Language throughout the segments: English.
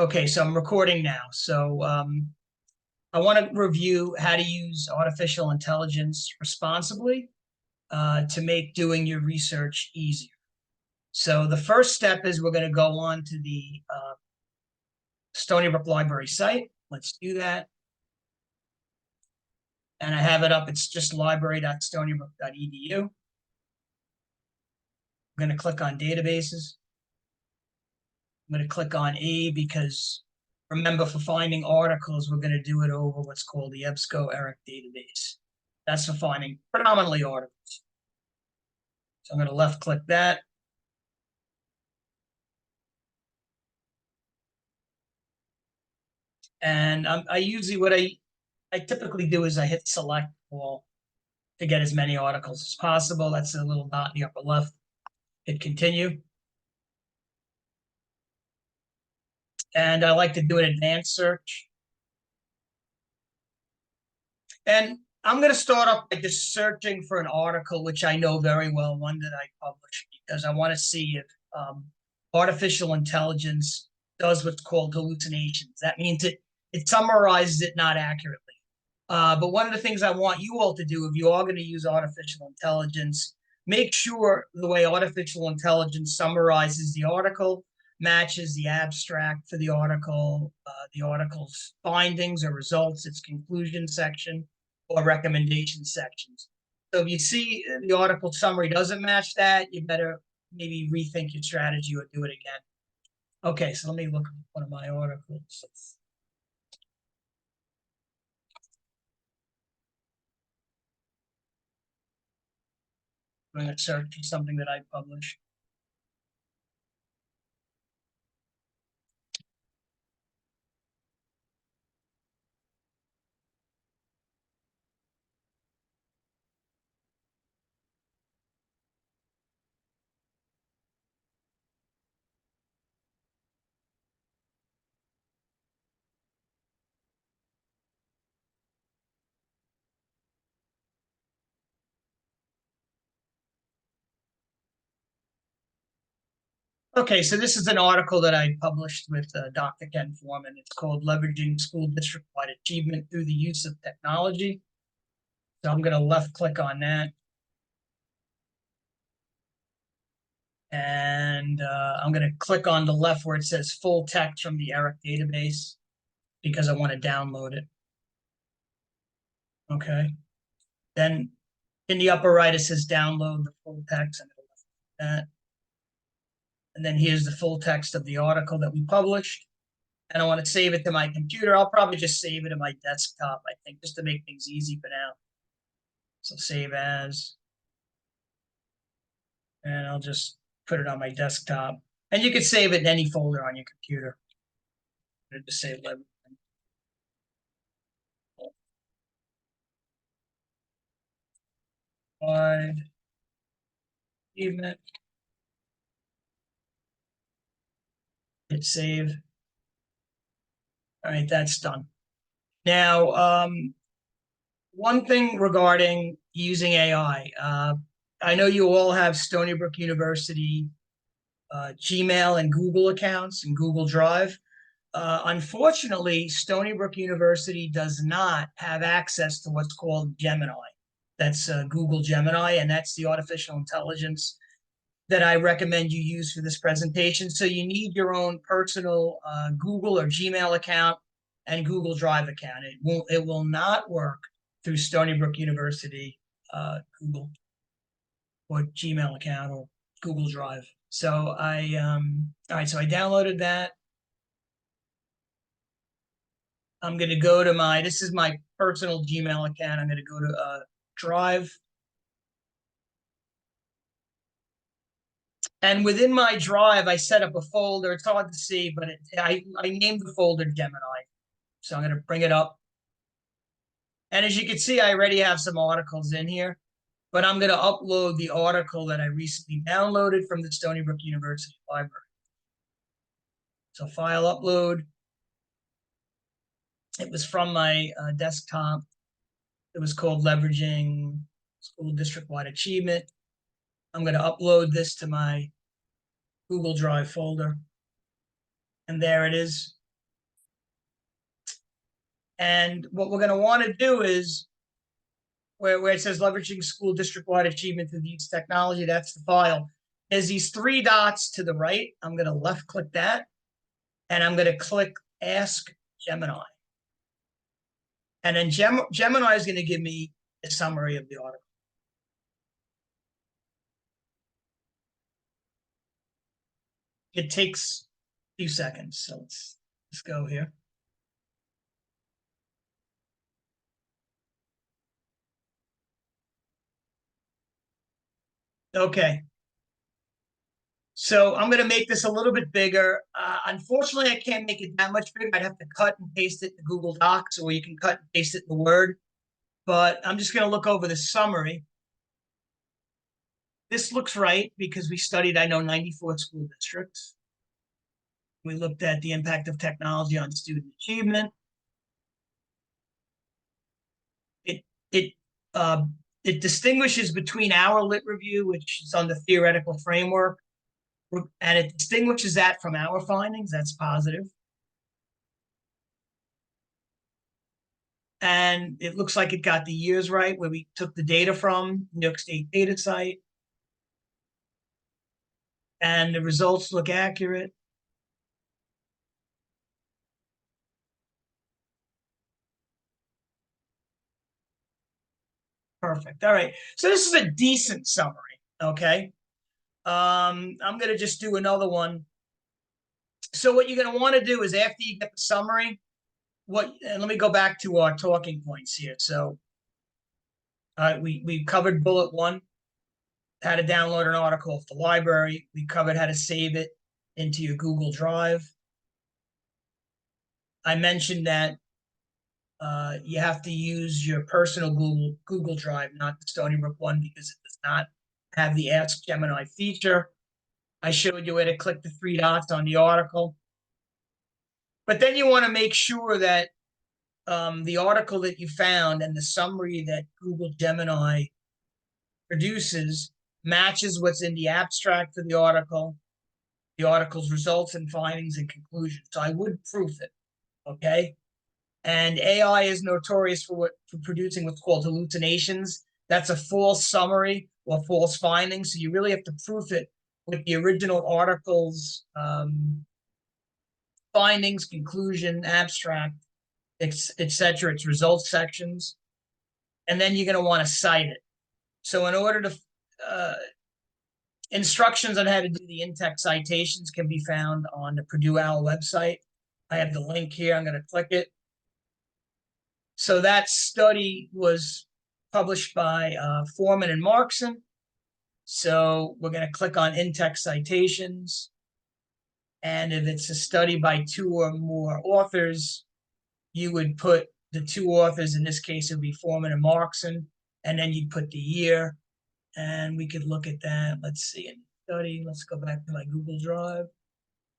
Okay, so I'm recording now. So I want to review how to use artificial intelligence responsibly to make doing your research easier. So the first step is we're going to go on to the Stony Brook Library site. Let's do that. And I have it up. It's just library.stonybrook.edu. I'm going to click on databases. I'm going to click on A because remember, for finding articles, we're going to do it over what's called the EBSCO-ERIC database. That's for finding predominantly articles. So I'm going to left click that. And I usually, what I typically do is I hit select all to get as many articles as possible. That's a little dot in the upper left. Hit continue. And I like to do an advanced search. And I'm going to start off by just searching for an article, which I know very well, one that I published, because I want to see if artificial intelligence does what's called hallucinations. That means it summarizes it not accurately. But one of the things I want you all to do, if you are going to use artificial intelligence, make sure the way artificial intelligence summarizes the article matches the abstract for the article's findings or results, its conclusion section, or recommendation sections. So if you see the article summary doesn't match that, you better maybe rethink your strategy or do it again. Okay, so let me look at one of my articles. I'm going to search for something that I published. Okay, so this is an article that I published with Dr. Ken Foreman. It's called Leveraging School District-Wide Achievement Through the Use of Technology. So I'm going to left click on that. And I'm going to click on the left where it says full text from the ERIC database because I want to download it. Okay. Then in the upper right, it says download the full text. I'm going to left click that. And then here's the full text of the article that we published. And I want to save it to my computer. I'll probably just save it to my desktop, I think, just to make things easy for now. So save as. And I'll just put it on my desktop. And you can save it in any folder on your computer. Just save everything. Wide achievement. Hit save. All right, that's done. Now, one thing regarding using AI. I know you all have Stony Brook University Gmail and Google accounts and Google Drive. Unfortunately, Stony Brook University does not have access to what's called Gemini. That's Google Gemini, and that's the artificial intelligence that I recommend you use for this presentation. So you need your own personal Google or Gmail account and Google Drive account. It will not work through Stony Brook University Google or Gmail account or Google Drive. So all right, so I downloaded that. I'm going to go to this is my personal Gmail account. I'm going to go to Drive. And within my Drive, I set up a folder. It's hard to see, but I named the folder Gemini. So I'm going to bring it up. And as you can see, I already have some articles in here, but I'm going to upload the article that I recently downloaded from the Stony Brook University Library. So file upload. It was from my desktop. It was called Leveraging School District-Wide Achievement. I'm going to upload this to my Google Drive folder. And there it is. And what we're going to want to do is where it says leveraging school district-wide achievement through the use of technology, that's the file. There's these three dots to the right. I'm going to left click that, and I'm going to click Ask Gemini. And then Gemini is going to give me a summary of the article. It takes a few seconds, so let's go here. Okay. So I'm going to make this a little bit bigger. Unfortunately, I can't make it that much bigger. I'd have to cut and paste it in Google Docs, or you can cut and paste it in the Word. But I'm just going to look over the summary. This looks right because we studied, I know, 94 school districts. We looked at the impact of technology on student achievement. It it uh, it distinguishes between our lit review, which is on the theoretical framework, and it distinguishes that from our findings. That's positive. And it looks like it got the years right, where we took the data from New York State data site. And the results look accurate. Perfect. All right. So this is a decent summary. Okay. I'm going to just do another one. So what you're going to want to do is after you get the summary, and let me go back to our talking points here. So we covered bullet one, how to download an article off the library. We covered how to save it into your Google Drive. I mentioned that you have to use your personal Google Drive, not the Stony Brook one, because it does not have the Ask Gemini feature. I showed you where to click the three dots on the article. But then you want to make sure that the article that you found and the summary that Google Gemini produces matches what's in the abstract of the article's results and findings and conclusions. So I would proof it, okay? And AI is notorious for producing what's called hallucinations. That's a false summary or false findings. So you really have to proof it with the original article's findings, conclusion, abstract, etc. Its results sections. And then you're going to want to cite it. So in order to instructions on how to do the in-text citations can be found on the Purdue OWL website. I have the link here. I'm going to click it. So that study was published by Foreman and Markson. So we're going to click on in-text citations. And if it's a study by two or more authors, you would put the two authors. In this case, it would be Foreman and Markson. And then you'd put the year. And we could look at that. Let's see, in study. Let's go back to my Google Drive.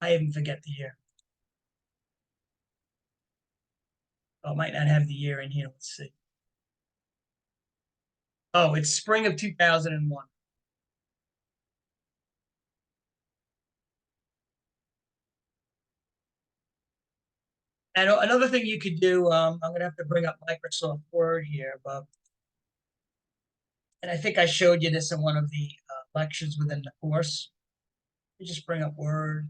I even forget the year. Oh, I might not have the year in here. Let's see. Oh, it's spring of 2001. And another thing you could do, I'm going to have to bring up Microsoft Word here, but and I think I showed you this in one of the lectures within the course. You just bring up Word.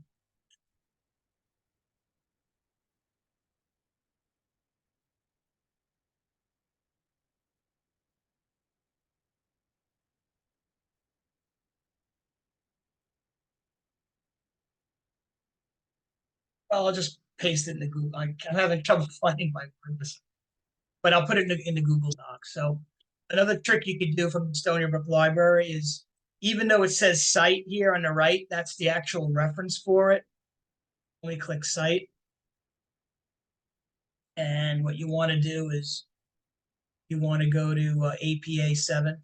Well, I'll just paste it in the Google. I'm having trouble finding my Word, but I'll put it in the Google Doc. So another trick you could do from the Stony Brook Library is, even though it says cite here on the right, that's the actual reference for it. Let me click cite. And what you want to do is you want to go to APA 7.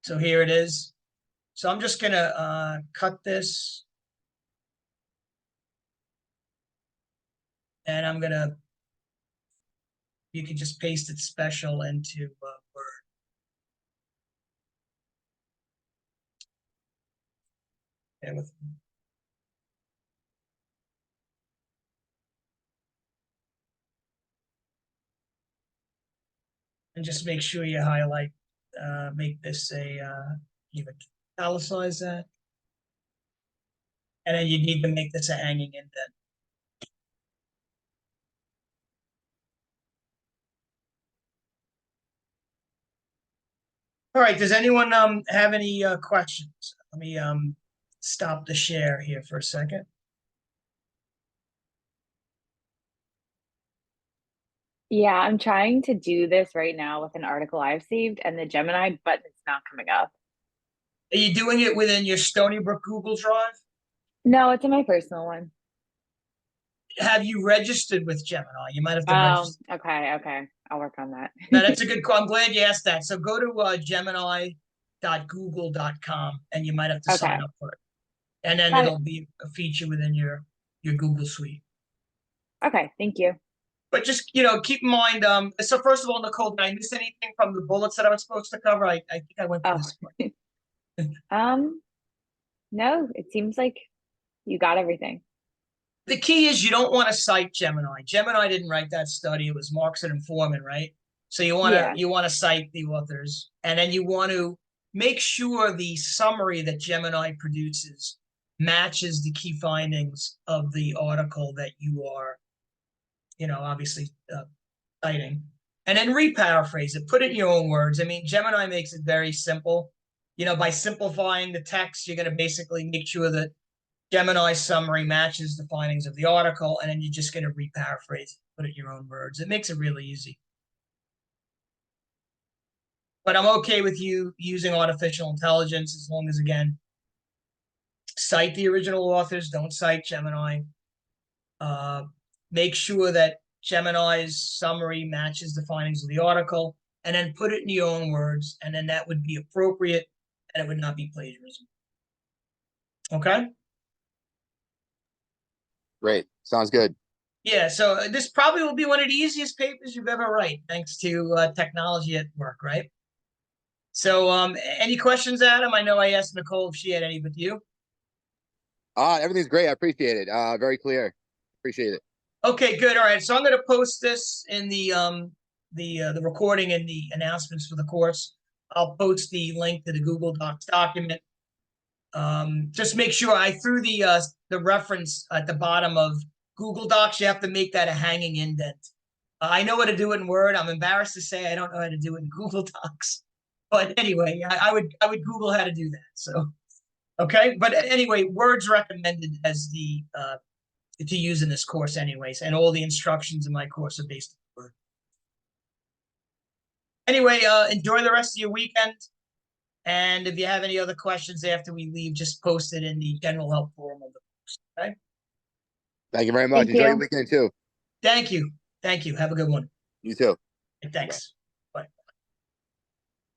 So here it is. So I'm just going to cut this. And I'm going to, you can just paste it special into Word. Okay, with And just make sure you highlight, make this a, you italicize that. And then you need to make this a hanging indent. All right, does anyone have any questions? Let me stop the share here for a second. Yeah, I'm trying to do this right now with an article I've saved, and the Gemini button is not coming up. Are you doing it within your Stony Brook Google Drive? No, it's in my personal one. Have you registered with Gemini? You might have to register. Okay, okay. I'll work on that. Now, that's a good call. I'm glad you asked that. So go to gemini.google.com and you might have to sign Okay, up for it. And then got it. it'll be a feature within your Google Suite. Okay, thank you. But just, keep in mind, so first of all, Nicole, did I miss anything from the bullets that I was supposed to cover? I think I went through Oh, this. um, no, it seems like you got everything. The key is you don't want to cite Gemini. Gemini didn't write that study. It was Markson and Foreman, right? So Yeah. you want to cite the authors, and then you want to make sure the summary that Gemini produces matches the key findings of the article that you are, obviously citing, and then reparaphrase it. Put it in your own words. I mean, Gemini makes it very simple. By simplifying the text, you're going to basically make sure that Gemini summary matches the findings of the article, and then you're just going to reparaphrase it, put it in your own words. It makes it really easy. But I'm okay with you using artificial intelligence as long as, again, cite the original authors, don't cite Gemini. Uh, Make sure that Gemini's summary matches the findings of the article, and then put it in your own words, and then that would be appropriate, and it would not be plagiarism. Okay? Great. Sounds good. Yeah, so this probably will be one of the easiest papers you've ever write, thanks to technology at work, right? So, any questions, Adam? I know I asked Nicole if she had any, but you? Everything's great. I appreciate it. Very clear. Appreciate it. Okay, good. All right, so I'm going to post this in the recording and the announcements for the course. I'll post the link to the Google Docs document. Just make sure I threw the reference at the bottom of Google Docs. You have to make that a hanging indent. I know how to do it in Word. I'm embarrassed to say I don't know how to do it in Google Docs. But anyway, I would Google how to do that. So okay. But anyway, Word's recommended as the to use in this course anyways, and all the instructions in my course are based on Word. Anyway, enjoy the rest of your weekend. And if you have any other questions after we leave, just post it in the general help forum of the course. Okay. Thank you very much. Thank Enjoy your you. weekend too. Thank you. Thank you. Have a good one. You too. Thanks.